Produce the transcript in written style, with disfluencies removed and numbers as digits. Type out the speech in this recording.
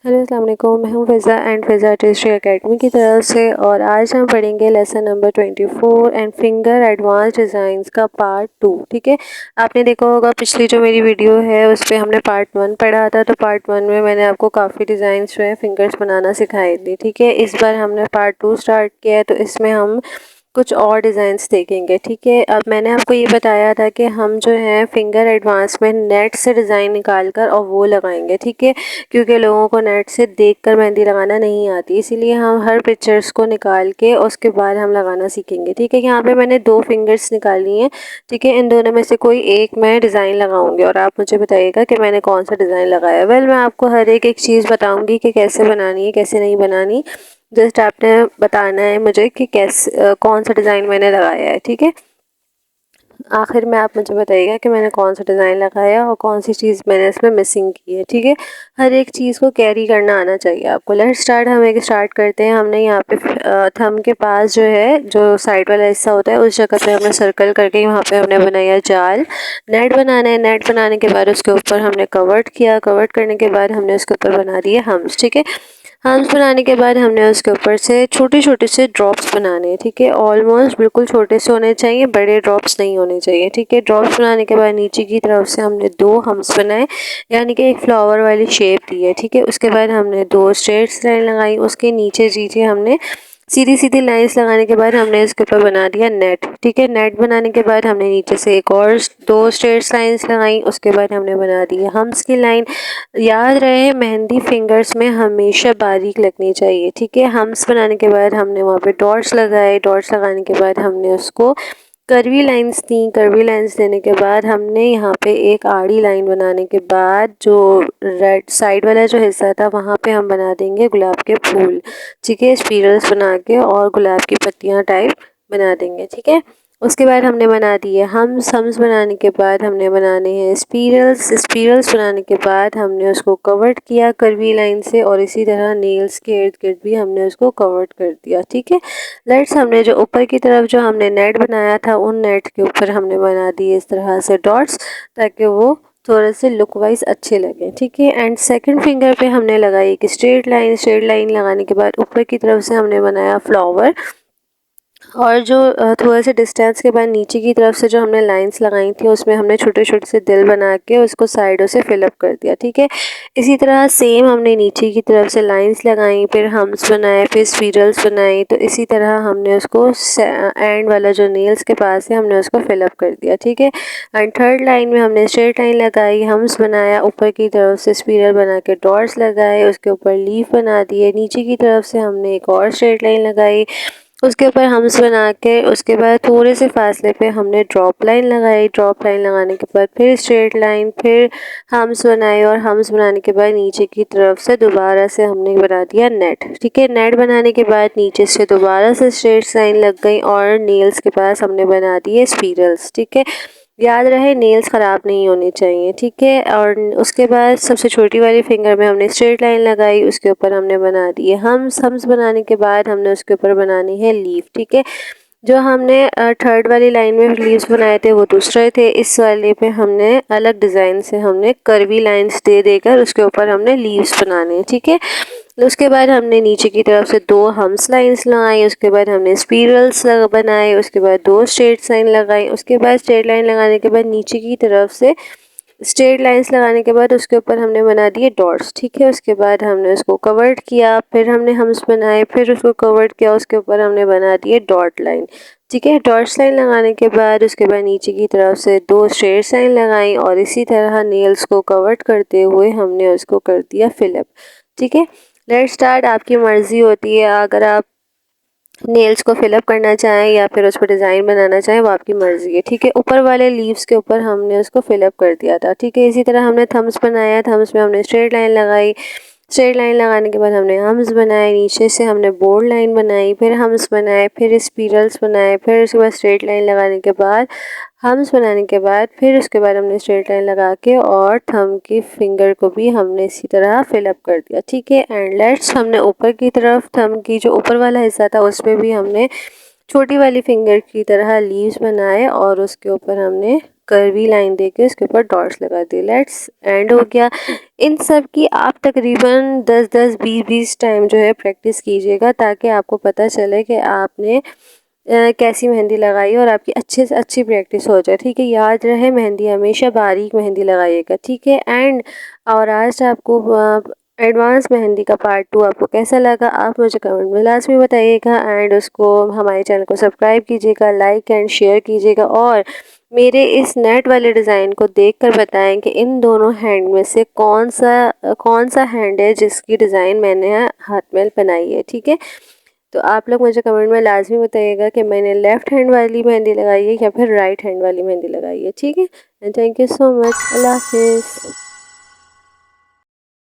Hello अस्सलाम वालेकुम, मैं हूँ फ़िज़ा एंड फ़िज़ा आर्टिस्ट्री एकेडमी की तरफ से। और आज हम पढ़ेंगे lesson number 24 and finger advance designs का पार्ट 2। ठीक है, आपने देखा होगा पिछली जो मेरी वीडियो है उस पर हमने पार्ट 1 पढ़ा था। तो पार्ट 1 में मैंने आपको काफ़ी डिज़ाइंस जो है फिंगर्स बनाना सिखाए थे। ठीक है, इस बार हमने पार्ट 2 स्टार्ट किया है, तो इसमें हम कुछ और डिज़ाइंस देखेंगे। ठीक है, अब मैंने आपको ये बताया था कि हम जो है फिंगर एडवांस में नेट से डिज़ाइन निकाल कर और वो लगाएंगे। ठीक है, क्योंकि लोगों को नेट से देखकर मेहंदी लगाना नहीं आती, इसीलिए हम हर पिक्चर्स को निकाल के उसके बाद हम लगाना सीखेंगे। ठीक है, यहाँ पे मैंने 2 फिंगर्स निकाली हैं। ठीक है, इन दोनों में से कोई एक मैं डिज़ाइन लगाऊंगी और आप मुझे बताइएगा कि मैंने कौन सा डिज़ाइन लगाया। वेल, मैं आपको हर एक चीज़ बताऊंगी कि कैसे बनानी है कैसे नहीं बनानी। जस्ट आपने बताना है मुझे कि कैसे कौन सा डिज़ाइन मैंने लगाया है। ठीक है, आखिर में आप मुझे बताइएगा कि मैंने कौन सा डिज़ाइन लगाया और कौन सी चीज़ मैंने इसमें मिसिंग की है। ठीक है, हर एक चीज़ को कैरी करना आना चाहिए आपको। लेट्स स्टार्ट, हम एक स्टार्ट करते हैं। हमने यहाँ पे थंब के पास जो है जो साइड वाला हिस्सा होता है उस जगह पे हमने सर्कल करके वहाँ पे हमने बनाया जाल। नेट बनाना है, नेट बनाने के बाद उसके ऊपर हमने कवर्ड किया। कवर्ड करने के बाद हमने उसके ऊपर बना दिए हम्स। ठीक है, हम्स बनाने के बाद हमने उसके ऊपर से छोटे छोटे से ड्रॉप्स बनाने हैं। ठीक है, ऑलमोस्ट बिल्कुल छोटे से होने चाहिए, बड़े ड्रॉप्स नहीं होने चाहिए। ठीक है, ड्रॉप्स बनाने के बाद नीचे की तरफ से हमने 2 हम्स बनाए, यानी कि एक फ्लावर वाली शेप दी है। ठीक है, उसके बाद हमने 2 स्ट्रेट लाइन लगाई। उसके नीचे नीचे हमने सीधी सीधी लाइंस लगाने के बाद हमने इसके ऊपर बना दिया नेट। ठीक है, नेट बनाने के बाद हमने नीचे से एक और 2 स्ट्रेट लाइंस लगाई। उसके बाद हमने बना दी हम्स की लाइन। याद रहे, मेहंदी फिंगर्स में हमेशा बारीक लगनी चाहिए। ठीक है, हम्स बनाने के बाद हमने वहाँ पे डॉट्स लगाए। डॉट्स लगाने के बाद हमने उसको कर्वी लाइंस दी। कर्वी लाइंस देने के बाद हमने यहाँ पे एक आड़ी लाइन बनाने के बाद जो रेड साइड वाला जो हिस्सा था वहाँ पे हम बना देंगे गुलाब के फूल। ठीक है, स्पिरल्स बना के और गुलाब की पत्तियाँ टाइप बना देंगे। ठीक है, उसके बाद हमने बना दिए हम्स। हम्स बनाने के बाद हमने बनाने हैं स्पिरल्स। स्पिरल्स बनाने के बाद हमने उसको कवर्ड किया कर्वी लाइन से, और इसी तरह नेल्स के इर्द गिर्द भी हमने उसको कवर्ड कर दिया। ठीक है, लेट्स हमने जो ऊपर की तरफ जो हमने नेट बनाया था उन नेट के ऊपर हमने बना दिए इस तरह से डॉट्स, ताकि वो थोड़े से लुक वाइज अच्छे लगे। ठीक है, एंड सेकंड फिंगर पे हमने लगाई एक स्ट्रेट लाइन। स्ट्रेट लाइन लगाने के बाद ऊपर की तरफ से हमने बनाया फ्लावर, और जो थोड़े से डिस्टेंस के बाद नीचे की तरफ से जो हमने लाइंस लगाई थी उसमें हमने छोटे छोटे से दिल बना के उसको साइडों से फिलअप कर दिया। ठीक है, इसी तरह सेम हमने नीचे की तरफ से लाइंस लगाई, फिर हम्स बनाए, फिर स्पिरल्स बनाई। तो इसी तरह हमने उसको एंड वाला जो नेल्स के पास है हमने उसको फिलअप कर दिया। ठीक है, एंड थर्ड लाइन में हमने स्ट्रेट लाइन लगाई, हम्स बनाया, ऊपर की तरफ से स्पिरल बना के डॉट्स लगाए, उसके ऊपर लीफ बना दिए। नीचे की तरफ से हमने एक और स्ट्रेट लाइन लगाई, उसके ऊपर हम्स बना के उसके बाद थोड़े से फासले पे हमने ड्रॉप लाइन लगाई। ड्रॉप लाइन लगाने के बाद फिर स्ट्रेट लाइन, फिर हम्स बनाए, और हम्स बनाने के बाद नीचे की तरफ से दोबारा से हमने बना दिया नेट। ठीक है, नेट बनाने के बाद नीचे से दोबारा से स्ट्रेट लाइन लग गई और नेल्स के पास हमने बना दिए स्पिरल्स। ठीक है, याद रहे नेल्स ख़राब नहीं होने चाहिए। ठीक है, और उसके बाद सबसे छोटी वाली फिंगर में हमने स्ट्रेट लाइन लगाई, उसके ऊपर हमने बना दिए हम्स। हम्स बनाने के बाद हमने उसके ऊपर बनानी है लीफ। ठीक है, जो हमने थर्ड वाली लाइन में लीव्स बनाए थे वो दूसरे थे, इस वाले पे हमने अलग डिज़ाइन से हमने कर्वी लाइंस दे देकर उसके ऊपर हमने लीव्स बनाने। ठीक है, उसके बाद हमने नीचे की तरफ से 2 हम्स लाइंस लगाई, उसके बाद हमने स्पिरल्स बनाए, उसके बाद 2 स्ट्रेट लाइन लगाई। उसके बाद स्ट्रेट लाइन लगाने के बाद नीचे की तरफ से स्ट्रेट लाइंस लगाने के बाद उसके ऊपर हमने बना दिए डॉट्स। ठीक है, उसके बाद हमने उसको कवर्ड किया, फिर हमने हम्स बनाए, फिर उसको कवर्ड किया, उसके ऊपर हमने बना दिए डॉट लाइन। ठीक है, डॉट्स लाइन लगाने के बाद उसके बाद नीचे की तरफ से 2 स्ट्रेट लाइन लगाई, और इसी तरह नेल्स को कवर्ड करते हुए हमने उसको कर दिया फिलअप। ठीक है, लेट स्टार्ट, आपकी मर्ज़ी होती है, अगर आप नेल्स को फिलअप करना चाहें या फिर उस पर डिज़ाइन बनाना चाहें वो आपकी मर्ज़ी है। ठीक है, ऊपर वाले लीव्स के ऊपर हमने उसको फिलअप कर दिया था। ठीक है, इसी तरह हमने थम्स बनाया, थम्स में हमने स्ट्रेट लाइन लगाई। स्ट्रेट लाइन लगाने के बाद हमने हम्स बनाए, नीचे से हमने बोल्ड लाइन बनाई, फिर हम्स बनाए, फिर स्पिरल्स बनाए, फिर उसके बाद स्ट्रेट लाइन लगाने के बाद हम्स बनाने के बाद फिर उसके बाद हमने स्ट्रेट लाइन लगा के और थंब की फिंगर को भी हमने इसी तरह फिलअप कर दिया। ठीक है, एंड लेट्स हमने ऊपर की तरफ थंब की जो ऊपर वाला हिस्सा था उसमें भी हमने छोटी वाली फिंगर की तरह लीव्स बनाए और उसके ऊपर हमने कर्वी लाइन देके उसके ऊपर डॉट्स लगा दिए। लेट्स एंड हो गया। इन सब की आप तकरीबन 10-10 20-20 टाइम जो है प्रैक्टिस कीजिएगा, ताकि आपको पता चले कि आपने कैसी मेहंदी लगाई और आपकी अच्छे से अच्छी प्रैक्टिस हो जाए। ठीक है, याद रहे मेहंदी हमेशा बारीक मेहंदी लगाइएगा। ठीक है। एंड और आज आपको एडवांस मेहंदी का पार्ट 2 आपको कैसा लगा, आप मुझे कमेंट में लाजमी बताइएगा। एंड उसको हमारे चैनल को सब्सक्राइब कीजिएगा, लाइक एंड शेयर कीजिएगा, और मेरे इस नेट वाले डिज़ाइन को देखकर बताएं कि इन दोनों हैंड में से कौन सा हैंड है जिसकी डिज़ाइन मैंने हाथ में बनाई है। ठीक है, तो आप लोग मुझे कमेंट में लाजमी बताइएगा कि मैंने लेफ़्ट हैंड वाली मेहंदी लगाई है या फिर राइट हैंड वाली मेहंदी लगाई है। ठीक है, and thank you so much. Allah हाफिज़।